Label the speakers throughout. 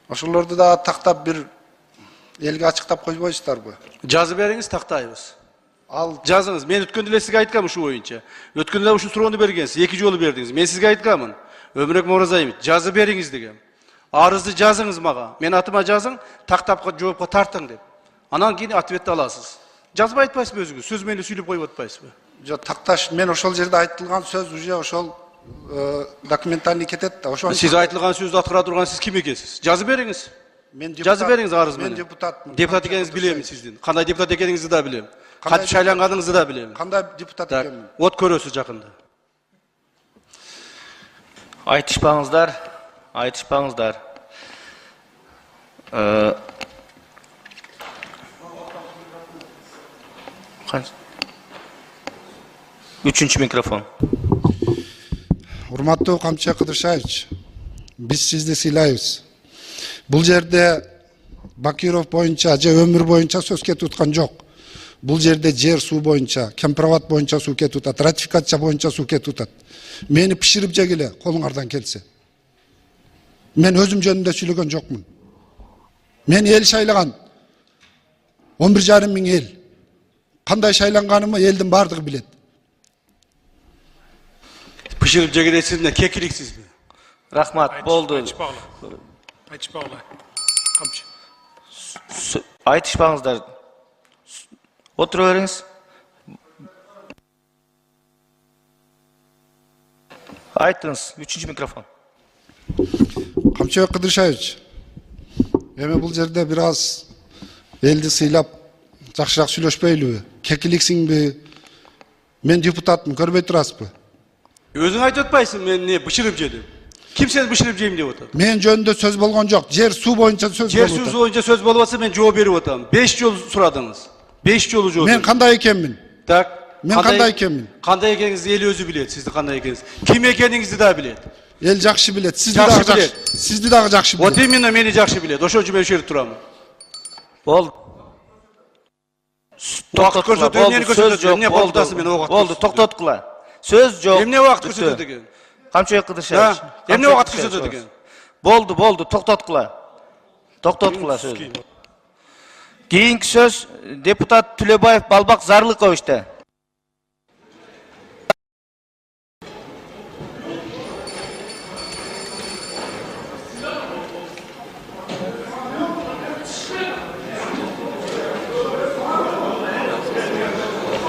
Speaker 1: Ошолорду да тактап бир элге ачыктап койбойсуздарбы?
Speaker 2: Жазып бериңиз, тактайбыз.
Speaker 1: Ал
Speaker 2: Жазыңыз. Мен өткөндө эле сизге айткам ушу боюнча. Өткөндө ушул суроону бергенсиз, 2 жолу бердиңиз. Мен сизге айткамын. Өмүрөк Муразаевич, жазып бериңиз дегем. Арызды жазыңыз мага. Мен атыма жазың, тактап жоопко тартың деп. Анан кийин ответти аласыз. Жазбай айтпайсызбы өзүңүз? Сөз менен сүйлөп коюп атпайсызбы?
Speaker 1: жок, такташ мен ошол жерде айтылган сөз уже ошол документальный кетет да. Ошол
Speaker 2: Сиз айтылган сөздү аткара турган сиз ким экенсиз? Жазып бериңиз.
Speaker 1: мен
Speaker 2: Жазып бериңиз арыз менен.
Speaker 1: Мен депутатмын.
Speaker 2: Депутат экениңизди билем сиздин. Кандай депутат экениңизди да билем. Кантип шайланганыңызды да билем.
Speaker 1: Кандай депутат экенмин?
Speaker 2: Вот көрөсүз жакында.
Speaker 3: Айтышпаңыздар, айтышпаңыздар. Üçüncü mikrofon.
Speaker 1: Урматтуу Камчы Кыдыршаевич, биз сизди сыйлайбыз. Бул жерде Бакиров боюнча же өмүр боюнча сөз кетип аткан жок. Бул жерде жер суу боюнча, кемпироват боюнча суу кетип атат, ратификация боюнча суу кетип атат. Мени пиширип жегиле, колуңардан келсе. Мен өзүм жөнүндө сүйлөгөн жокмун. Мен эл шайлаган. 11,5 миң эл. Кандай шайланганымы элдин бардыгы билет.
Speaker 2: Пиширип жегилесизби, кекиликсизби?
Speaker 3: Рахмат, болду.
Speaker 2: Айтышпагыла. Камчы.
Speaker 3: Айтышпаңыздар. Отура бериңиз. Айтыңыз, üçüncü mikrofon.
Speaker 1: Камчы Кыдыршаевич, эми бул жерде бир аз элди сыйлап жакшыраак сүйлөшпөйлүбү? Кекиликсиңби? Мен депутатмын, көрбөй турасызбы?
Speaker 2: Өзүң айтып атпайсың мен не бышырып жедим. Ким сени бышырып жейм деп атат?
Speaker 1: Мен жөнүндө сөз болгон жок. Жер суу боюнча сөз
Speaker 2: Жер
Speaker 1: болуп
Speaker 2: суу
Speaker 1: атат.
Speaker 2: боюнча сөз болуп атса мен жооп берип атам. 5 жол сурадыңыз. 5 жолу жооп.
Speaker 1: Мен кандай экенмин?
Speaker 2: Так.
Speaker 1: Мен кандай экенмин?
Speaker 2: Кандай экениңизди эл өзү билет, сизди кандай экениңизди. Ким экениңизди да билет.
Speaker 1: Эл жакшы билет. Сизди
Speaker 2: Жакшы
Speaker 1: дагы
Speaker 2: билет.
Speaker 1: жакшы. Сизди дагы жакшы билет.
Speaker 2: Вот именно мени жакшы билет. Ошол үчүн мен ушул жерде турам.
Speaker 3: Болду.
Speaker 2: Убакыт көрсөтүү, эмнени көрсөтөт? Эмне колдасың мен убакыт?
Speaker 3: Болду, токтоткула. Сөз жок.
Speaker 2: Эмне убакыт көрсөтөт деген?
Speaker 3: Камчы Кыдыршаевич.
Speaker 2: Эмне убакыт көрсөтөт деген?
Speaker 3: Болду, болду, токтоткула. Токтоткула сөз. Кийинки сөз депутат Түлөбаев Балбак Зарлыковичте.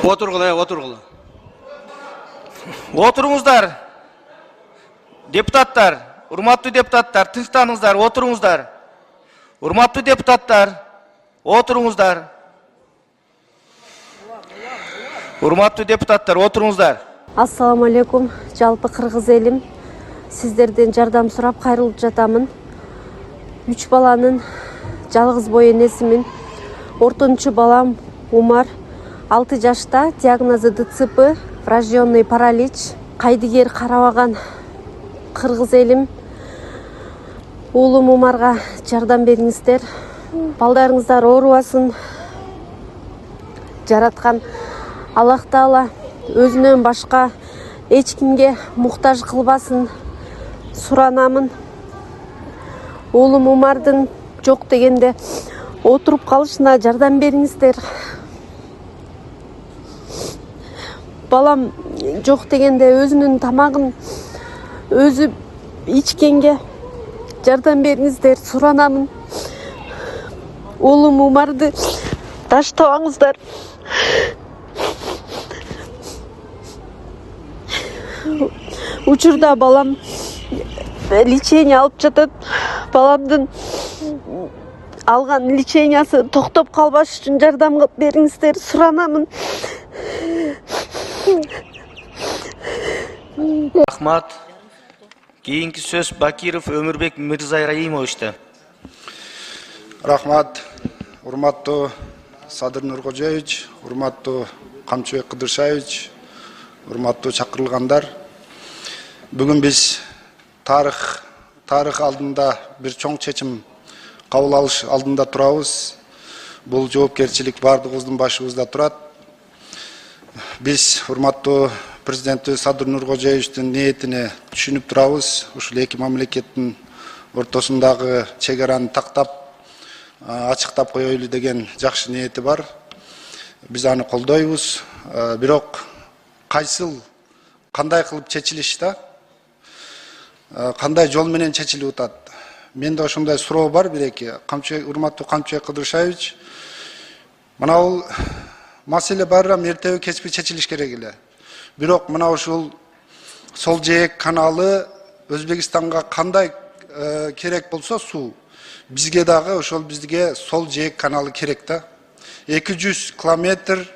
Speaker 2: Отургула, отургула.
Speaker 3: Отуруңуздар. Депутаттар, урматтуу депутаттар, тынчтаныңыздар, отуруңуздар. Урматтуу депутаттар, отуруңуздар. Урматтуу депутаттар, отуруңуздар.
Speaker 4: Ассаламу алейкум, жалпы кыргыз элим. Сиздерден жардам сурап кайрылып жатамын. 3 баланын жалгыз бой энесимин. Ортончу балам Умар 6 жашта, диагнозу ДЦП, врожденный паралич. Кайдыгер карабаган кыргыз элим. Уулум Умарга жардам бериңиздер. Балдарыңыздар оорубасын. Жараткан Аллах Таала өзүнөн башка эч кимге муктаж кылбасын суранамын. Уулум Умардын жок дегенде отуруп калышына жардам бериңиздер. Балам жок дегенде өзүнүн тамагын өзү ичкенге жардам бериңиздер, суранамын. Уулум Умарды таштабаңыздар. Учурда балам лечение алып жатат. Баламдын алган лечениясы токтоп калбаш үчүн жардам бериңиздер, суранамын.
Speaker 3: Рахмат. Кийинки сөз Бакиров Өмүрбек Мырзайраимовичте.
Speaker 1: Рахмат. Урматтуу Садыр Нуркожоевич, урматтуу Камчыбек Кыдыршаевич, урматтуу чакырылгандар. Бүгүн биз тарых алдында бир чоң чечим кабыл алыш алдында турабыз. Бул жоопкерчилик бардыгыбыздын башыбызда турат. Биз урматтуу президенти Садыр Нуркожоевичтин ниетине түшүнүп турабыз. Ушул эки мамлекеттин ортосундагы чегараны тактап ачыктап коелу деген жакшы ниети бар. Биз аны колдойбуз. Бирок кайсыл кандай кылып чечилиш да, кандай жол менен чечилип атат. Менде ошондой суроо бар бир-эки. Урматтуу Камчыбек Кыдыршаевич, мына бул маселе барам эртеби кечпи чечилиш керек эле. Бирок мына ушул Сол жээк каналы Өзбекстанга кандай керек болсо суу, бизге дагы ошол бизге сол жээк каналы керек да. 200 километр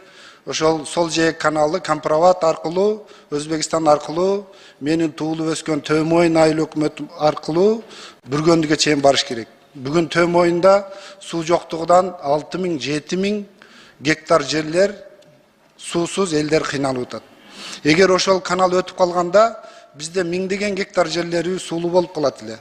Speaker 1: ошол сол жээк каналы Компроват аркылуу, Өзбекстан аркылуу, менин туулуп өскөн Төө Мойын айыл өкмөтү аркылуу Бүргөндүгө чейин барыш керек. Бүгүн Төө Мойында суу жоктугунан 6000-7000 гектар жерлер суусуз элдер кыйналып атат. Эгер ошол канал өтүп калганда, бизде миңдеген гектар жерлерибиз суулуу болуп калат эле.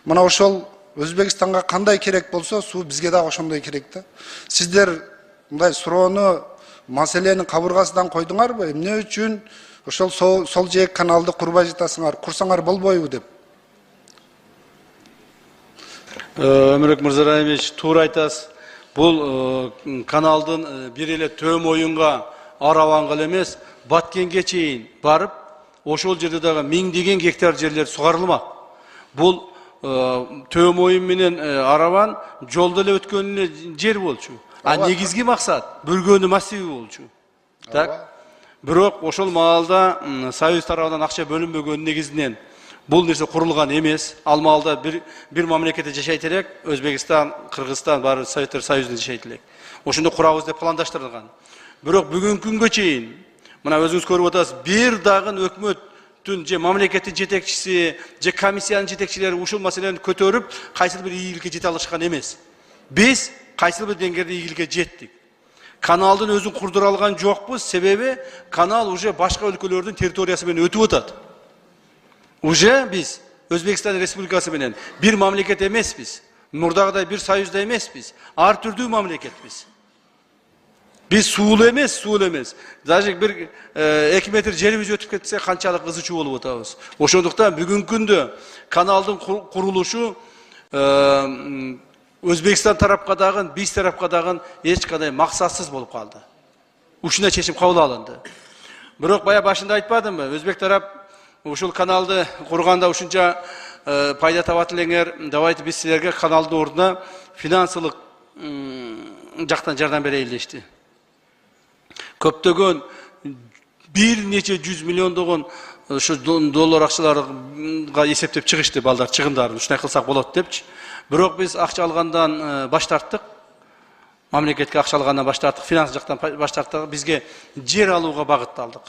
Speaker 1: Мына ошол Өзбекстанга кандай керек болсо, суу бизге дагы ошондой керек да. Сиздер мындай суроону маселенин кабыргасынан койдуңарбы? Эмне үчүн ошол сол жээк каналды курбай жатасыңар, курсаңар болбойбу деп?
Speaker 2: Өмүрбек Мырзарайымович, туура айтасыз. Бул каналдын бир эле Төө Моюнга Араванга эмес, Баткенге чейин барып, ошол жерде дагы миңдеген гектар жерлер сугарылмак. Бул Төө Мойын менен Араван жолдо эле өткөн жер болчу. Негизги максат Бүргөндү массиви болчу. Так. Бирок ошол маалда Союз тарабынан акча бөлүнбөгөн негизинен бул нерсе курулган эмес. Ал маалда бир мамлекетте жашайт элек, Өзбекстан, Кыргызстан баары Советтер Союзунда жашайт элек. Ошондо курабыз деп пландаштырылган. Бирок бүгүнкү күнгө чейин, мына өзүңүз көрүп атасыз, бир дагы өкмөттүн же мамлекеттин жетекчиси, же комиссиянын жетекчилери ушул маселени көтөрүп, кайсыл бир ийгиликке жете алышкан эмес. Биз кайсыл бир деңгээлде ийгиликке жеттик. Каналдын өзүн курдура алган жокпуз, себеби канал уже башка өлкөлөрдүн территориясы менен өтүп атат. Уже биз Өзбекстан Республикасы менен бир мамлекет эмеспиз. Мурдагыдай бир союзда эмеспиз. Ар түрдүү мамлекетпиз. Биз суулуу эмес. Даже бир 2 метр жерибиз өтүп кетсе канчалык ызы чуу болуп атабыз. Ошондуктан бүгүнкү күндө каналдын курулушу Өзбекстан тарапка дагы, биз тарапка дагы эч кандай максатсыз болуп калды. Ушундай чечим кабыл алынды. Бирок бая башында айтпадымбы, Өзбек тарап ушул каналды курганда ушунча пайда табат элеңер, давайте биз силерге каналдын ордуна финансылык жактан жардам берейли дешти. Көптөгөн бир нече 100 миллиондогон ушу доллар акчаларга эсептеп чыгышты балдар чыгымдарын ушундай кылсак болот депчи. Бирок биз акча алгандан баш тарттык. Мамлекетке акча алгандан баш тарттык, финанс жактан баш тарттык. Бизге жер алууга багытталдык.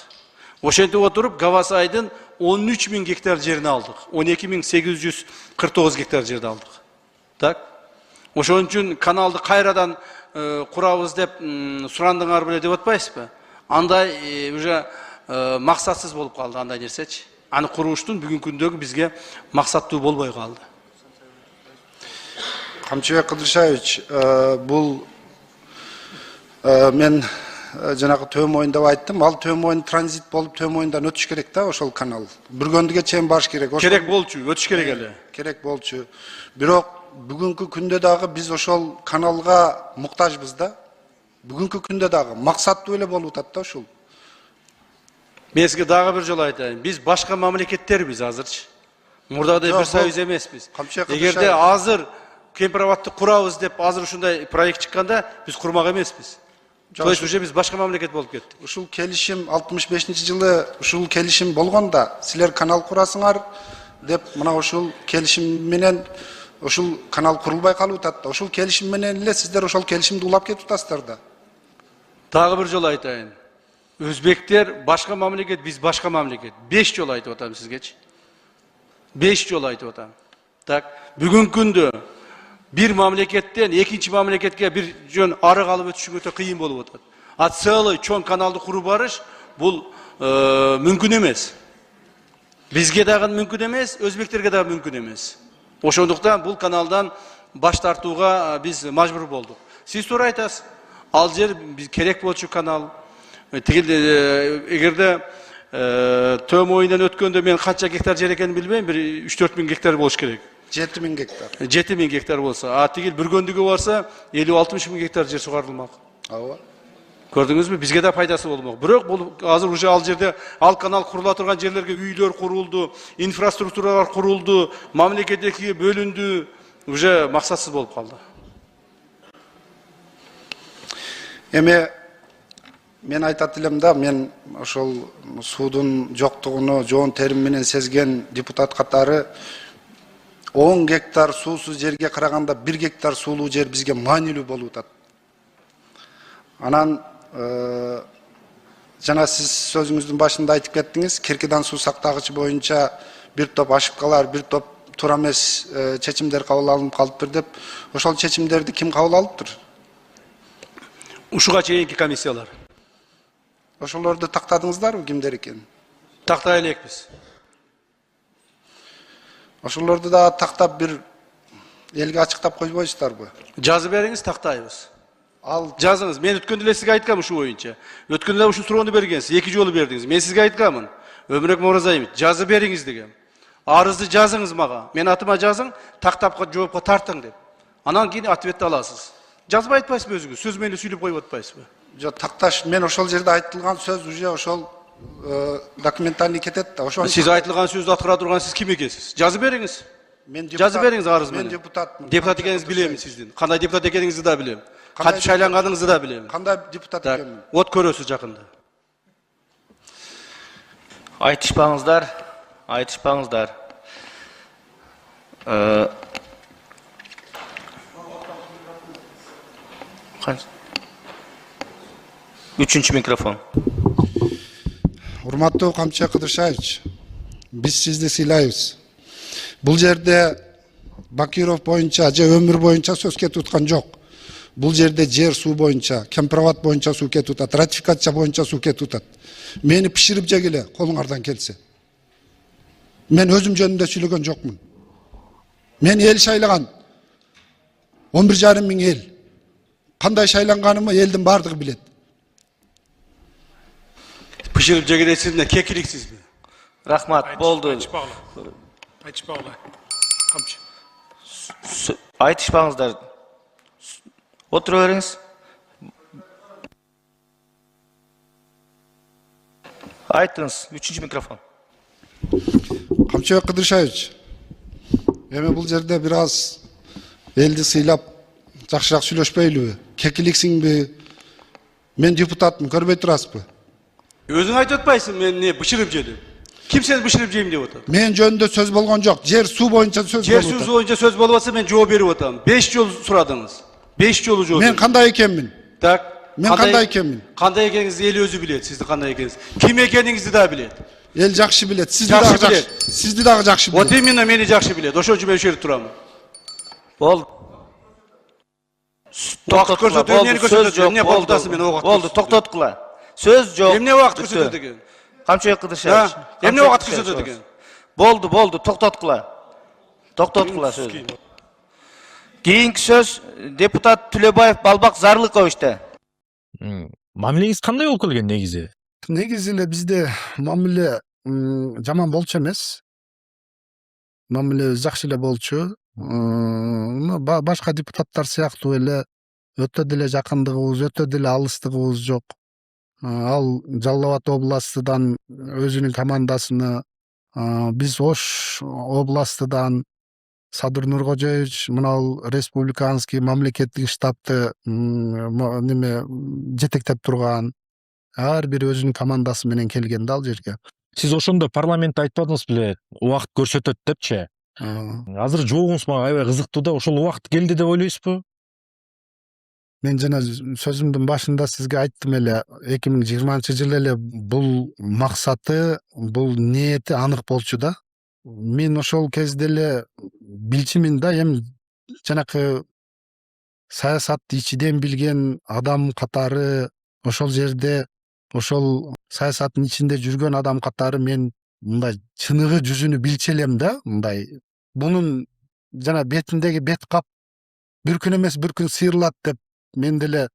Speaker 2: Ошентип отуруп Гавасайдын 13.000 гектар жерин алдык. 12.849 гектар жерди алдык. Так. Ошон үчүн каналды кайрадан курабыз деп сурандыңар беле деп атпайсызбы? Андай уже максатсыз болуп калды андай нерсечи. Аны курууштун бүгүнкү күндөгү бизге максаттуу болбой калды.
Speaker 1: Камчыбек Кыдыршаевич, бул мен жанагы Төө Мойын деп айттым. Ал Төө Мойын транзит болуп Төө Мойындан өтүш керек да ошол канал. Бүргөндүгө чейин барыш керек.
Speaker 2: Керек болчу, өтүш керек эле.
Speaker 1: Керек болчу. Бирок бүгүнкү күндө дагы биз ошол каналга муктажбыз да. Бүгүнкү күндө дагы максаттуу эле болуп атат да ушул.
Speaker 2: Мен сизге дагы бир жолу айтайын. Биз башка мамлекеттербиз азырчы. Мурдагыдай бир союз эмеспиз. Эгерде азыр Кемпироватты курабыз деп азыр ушундай проект чыкканда биз курмак эмеспиз. То есть уже биз башка мамлекет болуп кеттик.
Speaker 1: Ушул келишим 65-жылы ушул келишим болгонда силер канал курасыңар деп мына ушул келишим менен ушул канал курулбай калып атат да. Ушул келишим менен эле сиздер ошол келишимди улап кетип атасыздар да.
Speaker 2: Дагы бир жолу айтайын. Өзбектер башка мамлекет, биз башка мамлекет. 5 жолу айтып атам сизгечи. 5 жолу айтып атам. Так, бүгүнкү күндө бир мамлекеттен экинчи мамлекетке бир жөн ары калып өтүш өтө кыйын болуп атат. А целый чоң каналды куруп барыш бул мүмкүн эмес. Бизге дагы мүмкүн эмес, өзбектерге дагы мүмкүн эмес. Ошондуктан бул каналдан баш тартууга биз мажбур болдук. Сиз туура айтасыз. Ал жер биз керек болчу канал. Эгерде Төө Мойындан өткөндө мен канча гектар жер экенин билбейм, бир 3-4 миң гектар болуш керек.
Speaker 1: 7000 gektar.
Speaker 2: 7000 gektar bolsa, atигил bir göndүгү barsa 50-60 bin gektar жер сугарылмак.
Speaker 1: Ооба.
Speaker 2: Көрдүңүзбү? Бизге да пайдасы болмок. Бирок бул азыр уже ал жерде ал канал курула турган жерлерге үйлөр курулду, инфраструктуралар курулду, мамлекеттеги бөлүндү, уже максатсыз болуп калды.
Speaker 1: Эми мен айтат элем да, мен ошол суудун жоктугуну жоон терим менен сезген депутат катары 10 гектар суусуз жерге караганда 1 гектар суулуу жер бизге маанилүү болуп атат. Анан жана сиз сөзүңүздүн башында айтып кеттиңиз, Киркидан суу сактагычы боюнча бир топ ошибкалар, бир топ туура эмес чечимдер кабыл алынып калыптыр деп. Ошол чечимдерди ким кабыл алыптыр?
Speaker 2: Ушуга чейинки комиссиялар.
Speaker 1: Ошолорду тактадыңыздарбы, кимдер экенин?
Speaker 2: Тактай элекпиз.
Speaker 1: Ошолорду да тактап бир элге ачыктап койбойсуздарбы?
Speaker 2: Жазып бериңиз, тактайбыз.
Speaker 1: Ал
Speaker 2: Жазыңыз. Мен өткөндө эле сизге айткам ушу боюнча. Өткөндө ушу суроону бергенсиз, 2 жолу бердиңиз. Мен сизге айткамын. Өмүрөк Муразаевич, жазып бериңиз дегем. Арызды жазыңыз мага. Мен атыма жазың, тактап жоопко тартың деп. Анан кийин ответти аласыз. Жазбай айтпайсызбы өзүңүз? Сөз менен сүйлөп коюп атпайсызбы?
Speaker 1: жок, такташ, мен ошол жерде айтылган сөз уже ошол документальный кетет да. Ошол
Speaker 2: Сиз айтылган сөздү аткара турган сиз ким экенсиз? Жазып бериңиз.
Speaker 1: мен
Speaker 2: Жазып бериңиз арыз
Speaker 1: мен
Speaker 2: менен.
Speaker 1: депутатмын.
Speaker 2: Депутат экениңизди билем сиздин. Кандай депутат экениңизди да билем. Кантип шайланганыңызды да билем.
Speaker 1: Кандай депутат
Speaker 2: Так,
Speaker 1: экенмин?
Speaker 2: от көрөсүз жакында.
Speaker 3: Айтышпаңыздар, айтышпаңыздар. Üçüncü mikrofon.
Speaker 1: Урматтуу Камчы Кыдыршаевич, биз сизди сыйлайбыз. Бул жерде Бакиров боюнча же өмүр боюнча сөз кетип аткан жок. Бул жерде жер суу боюнча, кемпироват боюнча суу кетип атат, ратификация боюнча суу кетип атат. Мени пиширип жегиле, колуңардан келсе. Мен өзүм жөнүндө сүйлөгөн жокмун. Мен эл шайлаган. 11,5 миң эл. Кандай шайланганымы элдин бардыгы билет.
Speaker 2: Пышырып жегересизбе, кекиликсизби?
Speaker 3: Рахмат, болду.
Speaker 5: Айтышпагыла. Камчы.
Speaker 3: Айтышпаңыздар. Отура бериңиз. Айтыңыз, üçüncü mikrofon.
Speaker 1: Камчы Кыдыршаевич, эми бул жерде бир аз элди сыйлап жакшыраак сүйлөшпөйлүбү? Кекиликсиңби? Мен депутатмын, көрбөй турасызбы?
Speaker 2: Өзүң айтып атпайсың мен не бышырып жедим. Ким сени бышырып жейм деп атат?
Speaker 1: Мен жөнүндө сөз болгон жок. Жер суу боюнча сөз
Speaker 2: Жер
Speaker 1: болуп
Speaker 2: суу
Speaker 1: атат.
Speaker 2: боюнча сөз болуп атса мен жооп берип атам. 5 жол сурадыңыз. 5 жолу жооп.
Speaker 1: Мен кандай экенмин?
Speaker 2: Так.
Speaker 1: Мен кандай экенмин?
Speaker 2: Кандай экениңизди эл өзү билет, сиздин кандай экениңизди. Ким экениңизди да билет.
Speaker 1: Эл жакшы билет. Сизди
Speaker 2: Жакшы
Speaker 1: дагы
Speaker 2: билет.
Speaker 1: жакшы. Сизди дагы жакшы
Speaker 2: Вот
Speaker 1: билет.
Speaker 2: именно мени жакшы билет. Ошол үчүн мен ушул жерде турам.
Speaker 3: Болду.
Speaker 2: Уақыт көрсөтүү, эмнени көрсөтөт? Эмне колдасың мен уақыт
Speaker 3: Болду,
Speaker 2: көрсөтүү?
Speaker 3: токтоткула. Сөз жок.
Speaker 2: Эмне уақыт
Speaker 3: Бүттү.
Speaker 2: көрсөтөт экен?
Speaker 3: Камчы Кыдыршаевич.
Speaker 2: Эмне уақыт көрсөтөт экен?
Speaker 3: Болду, токтоткула. Токтоткула сөз. Кийинки сөз депутат Түлөбаев Балбак Зарлыковичте.
Speaker 6: Мамилеңиз кандай болуп келген негизи?
Speaker 7: Негизи эле бизде мамиле жаман болчу эмес. Мамиле жакшы эле болчу. Башка депутаттар сыяктуу эле өтө деле жакындыгыбыз, өтө деле алыстыгыбыз жок. Ал Жалал Абад областыдан өзүнүн командасыны, биз Ош областыдан Садыр Нуркожоевич мынау республиканский мамлекеттик штабты неме жетектеп турган. Ар бир өзүнүн командасы менен келген да ал жерге.
Speaker 6: Сиз ошондо парламентте айтпадыңыз беле, убакыт көрсөтөт депчи? Азыр жообуңуз мага аябай кызыктуу да, ошол убакыт келди деп ойлойсузбу?
Speaker 7: Мен жана сөзүмдүн башында сизге айттым эле, 2020-жылы эле бул максаты, бул ниети анык болчу да. Мен ошол кезде эле билчүмүн да, эми жанакы саясатты ичиден билген адам катары ошол жерде, ошол саясаттын ичинде жүргөн адам катары мен мындай чыныгы жүзүнү билчү элем да, мындай. Бунун жана бетиндеги бет кап бир күн эмес бир күн сыйрылат деп мен деле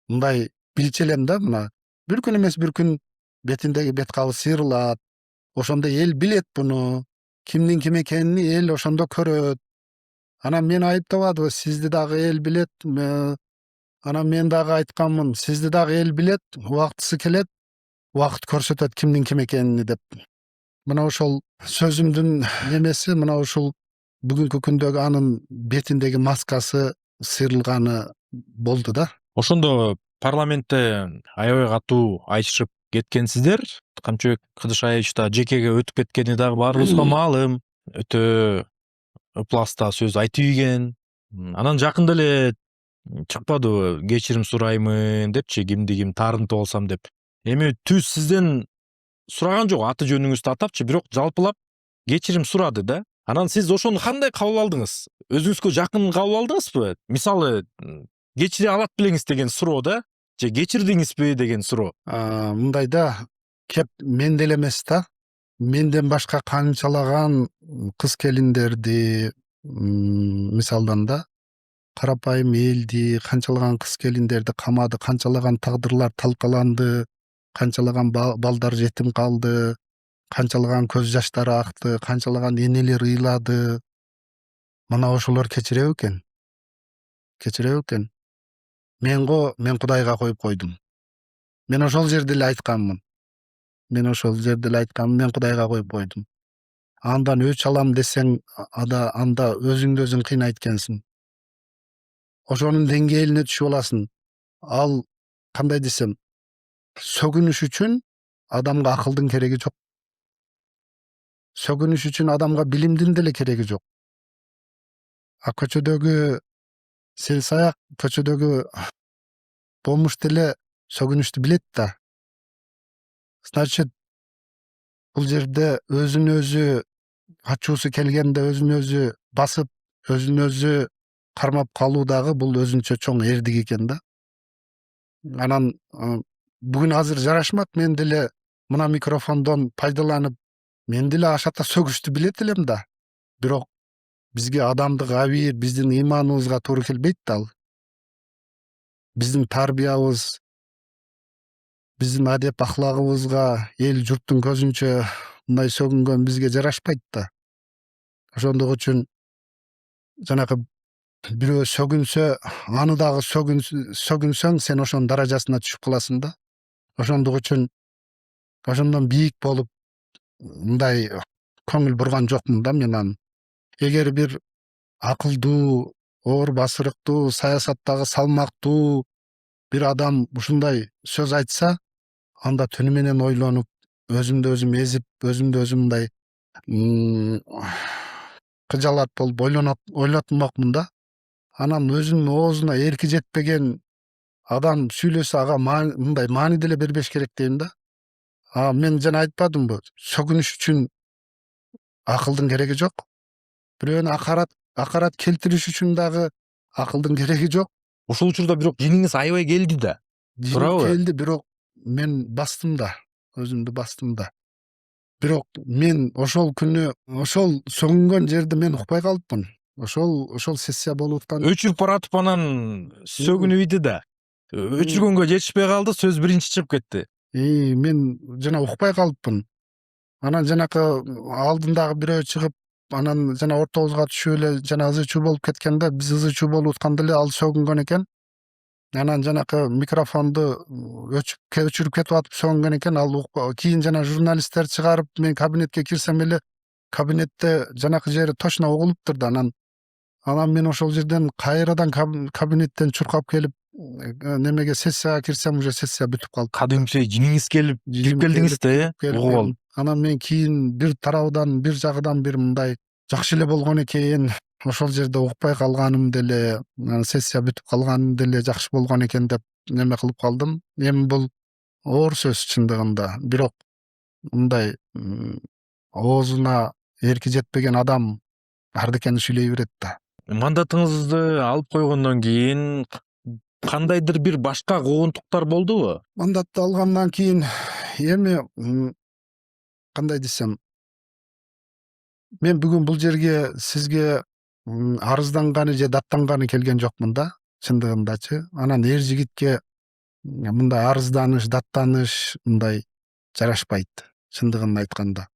Speaker 7: мындай билчү элем да, мына. Бир күн эмес бир күн бетиндеги бет кабы сыйрылат. Ошондо эл билет буну. Кимдин ким экенин эл ошондо көрөт. Анан мен айыптабадыбы, сизди дагы эл билет. Анан мен дагы айтканмын, сизди дагы эл билет, убактысы келет, убакыт көрсөтөт кимдин ким экенин деп. Мына ошол сөзүмдүн немеси, мына ушул бүгүнкү күндөгү анын бетиндеги маскасы сыйрылганы болду да.
Speaker 6: Ошондо парламентте аябай катуу айтышып кеткенсиздер. Камчыбек Кыдышаевич да жекеге өтүп кеткени дагы баарыбызга маалым. Өтө ыпласта сөз айтып ийген. Анан жакында эле чыкпадыбы, кечирим сураймын депчи, кимди ким таарынтып алсам деп. Эми түз сизден сураган жок, аты жөнүңүздү атапчы, бирок жалпылап кечирим сурады да. Анан сиз ошону кандай кабыл алдыңыз? Өзүңүзгө жакын кабыл алдыңызбы? Мисалы, кечире алат белеңиз деген суроо да, же кечирдиңизби деген суроо.
Speaker 7: Мындай да, кеп мен деле эмес да. Менден башка канчалаган кыз келиндерди, мисалдан да, карапайым элди, канчалаган кыз келиндерди камады, канчалаган тагдырлар талкаланды, канчалаган балдар жетим калды, канчалаган көз жаштары акты, канчалаган энелер ыйлады. Мына ошолор кечиреби экен? Кечиреби экен? Мен Кудайга коюп койдум. Мен ошол жерде эле айтканмын. Мен Кудайга коюп койдум. Андан өч алам десең, анда өзүңдү өзүң кыйнайт экенсиң. Ошонун деңгээлине түшүп аласың. Ал кандай десем, сөгүнүш үчүн адамга акылдын кереги жок. Сөгүнүш үчүн адамга билимдин деле кереги жок. Көчөдөгү селсаяк, көчөдөгү помуш деле сөгүнүштү билет да. Значит, бул жерде өзүн өзү ачуусу келгенде өзүн өзү басып, өзүн өзү кармап калуу дагы бул өзүнчө чоң эрдик экен да. Анан бүгүн азыр жарашмак, мен деле мына микрофондон пайдаланып, мен деле ашата сөгүштү билет элем да. Бирок бизге адамдык абийир, биздин ыйманыбызга туура келбейт да ал. Биздин тарбиябыз, биздин адеп ахлагыбызга эл журттун көзүнчө мындай сөгүнгөн бизге жарашпайт да. Ошондук үчүн жанагы бирөө сөгүнсө, аны дагы сөгүнсөң, сен ошонун даражасына түшүп каласың да. Ошондук үчүн ошондон бийик болуп мындай көңүл бурган жокмун да мен аны. Эгер бир акылдуу, оор басырыктуу, саясаттагы салмактуу бир адам ушундай сөз айтса, анда түнү менен ойлонуп, өзүмдү өзүм эзип, өзүмдү өзүм мындай кыжалат болуп ойлотмокмун да. Анан өзүнүн оозуна эрки жетпеген адам сүйлөсө, ага мындай маани деле бербеш керек дейм да. Мен жана айтпадымбы, сөгүнүш үчүн акылдын кереги жок. Бирөөнү акарат келтириш үчүн дагы акылдын кереги жок.
Speaker 6: Ошол учурда бирок жиниңиз аябай келди да. Туурабы?
Speaker 7: Келди, бирок мен бастым да, өзүмдү бастым да. Бирок мен ошол күнү, ошол сөгүнгөн жерде мен укпай калыпмын. Ошол сессия болуп аткан.
Speaker 6: Өчүрүп баратып анан сөгүнүп ийди да. Өчүргөнгө жетишпей калды, сөз биринчи чыгып кетти.
Speaker 7: Мен жана укпай калыпмын. Анан жанакы алдындагы бирөө чыгып, анан жана ортобузга түшүп эле жана ызы чуу болуп кеткенде, биз ызы чуу болуп атканда эле ал сөгүнгөн экен. Анан жанакы микрофонду өчүрүп кетип атып сөгүнгөн экен. Ал кийин жана журналисттер чыгарып, мен кабинетке кирсем эле, кабинетте жанакы жери точно угулуптур да. Анан мен ошол жерден кайрадан кабинеттен чуркап келип, немеге сессияга кирсем, уже сессия бүтүп калды.
Speaker 6: Кадимче жиниңиз келип келдиңиз да, угуп алып.
Speaker 7: Анан мен кийин бир тарабынан, бир жагынан бир мындай жакшы эле болгон экен. Ошол жерде укпай калганым деле, сессия бүтүп калганым деле жакшы болгон экен деп неме кылып калдым. Эми бул оор сөз чындыгында. Бирок мындай оозуна эрки жетпеген адам ардекени сүйлөй берет да.
Speaker 6: Мандатыңызды алып койгондон кийин кандайдыр бир башка куугунтуктар болдубу?
Speaker 7: Мандатты алгандан кийин эми кандай десем, мен бүгүн бул жерге сизге арызданганы же даттанганы келген жокмун да, чындыгындачы. Анан эр жигитке мындай арызданыш, даттаныш мындай жарашпайт, чындыгын айтканда.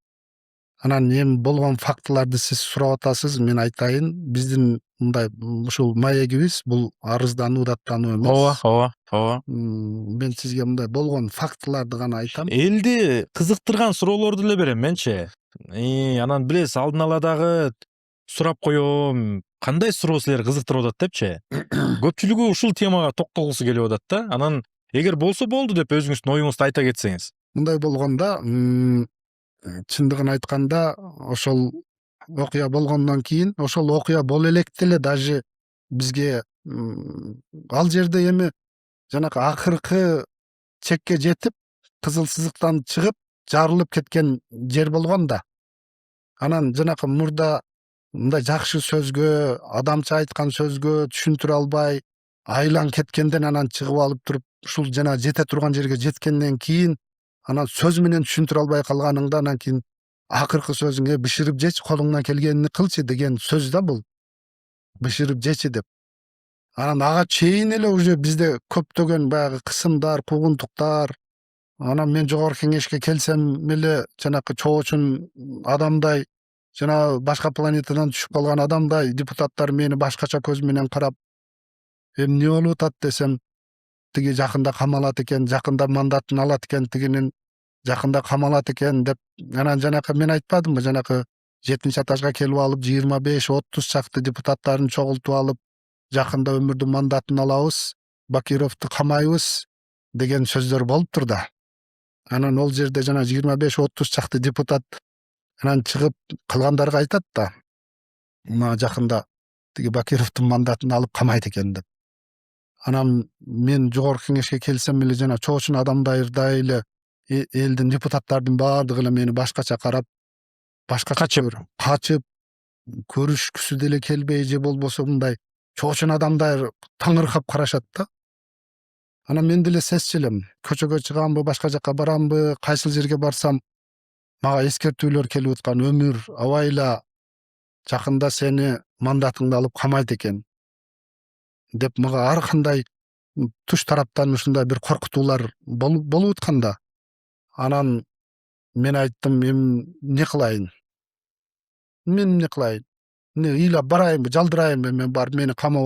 Speaker 7: Анан эми болгон фактыларды сиз сурап атасыз, мен айтайын, биздин мындай ушул маегибиз бул арыздануу, даттануу эмес.
Speaker 6: ооба.
Speaker 7: Мен сизге мындай болгон фактыларды гана айтам.
Speaker 6: Элди кызыктырган суроолорду эле берем менчи. Анан билесиз, алдын ала дагы сурап коем, кандай суроо силерди кызыктырып атат депчи. Көпчүлүгү ушул темага токтолгусу келип атат да. Анан эгер болсо болду деп өзүңүздүн оюңузду айта кетсеңиз.
Speaker 7: Мындай болгондо, чындыгын айтканда, ошол окуя болгондон кийин, ошол окуя боло электе эле даже бизге ал жерде эми жанакы акыркы чекке жетип, кызыл сызыктан чыгып, жарылып кеткен жер болгон да. Анан жанакы мурда мындай жакшы сөзгө, адамча айткан сөзгө түшүндүрө албай, айлан кеткенден анан чыгып алып туруп, ушул жана жете турган жерге жеткенден кийин, анан сөз менен түшүндүрө албай калганыңда, анан кийин акыркы сөзүң бышырып жечи, колуңдан келгенин кылчы деген сөз да бул. Бышырып жечи деп. Анан ага чейин эле уже бизде көптөгөн баягы кысымдар, куугунтуктар. Анан мен жогорку кеңешке келсем эле жанакы чоочун адамдай, жана башка планетадан түшүп калган адамдай депутаттар мени башкача көз менен карап, эмне болуп атат десем, тиги жакында камалат экен, жакында мандатын алат экен, тигинин жакында камалат экен деп. Анан жанакы мен айтпадымбы, жанакы 7-этажга келип алып 25-30 чакты депутаттарын чогултуп алып, жакында өмүрдүн мандатын алабыз, Бакировду камайбыз деген сөздөр болуптур да. Анан ол жерде жана 25-30 чакты депутат анан чыгып калгандарга айтат да, мына жакында тиги Бакировдун мандатын алып камайт экен деп. Анан мен жогорку кеңешке келсем эле жана чоочун адамдайдай эле элдин депутаттардын баардыгы эле мени башкача карап, башкача качып, көрүшкүсү деле келбей, же болбосо мындай чоочун адамдай таңыркап карашат да. Анан мен деле сезчү элем, көчөгө чыгамбы, башка жакка барамбы, кайсыл жерге барсам мага эскертүүлөр келип аткан, өмүр абайла, жакында сени мандатыңды алып камайт экен деп мага ар кандай туш тараптан ушундай бир коркутуулар болуп атканда, анан мен айттым, эми эмне кылайын? Мен эмне кылайын? Эмне ыйлап барайынбы, жалдырайынбы мен барып мени камап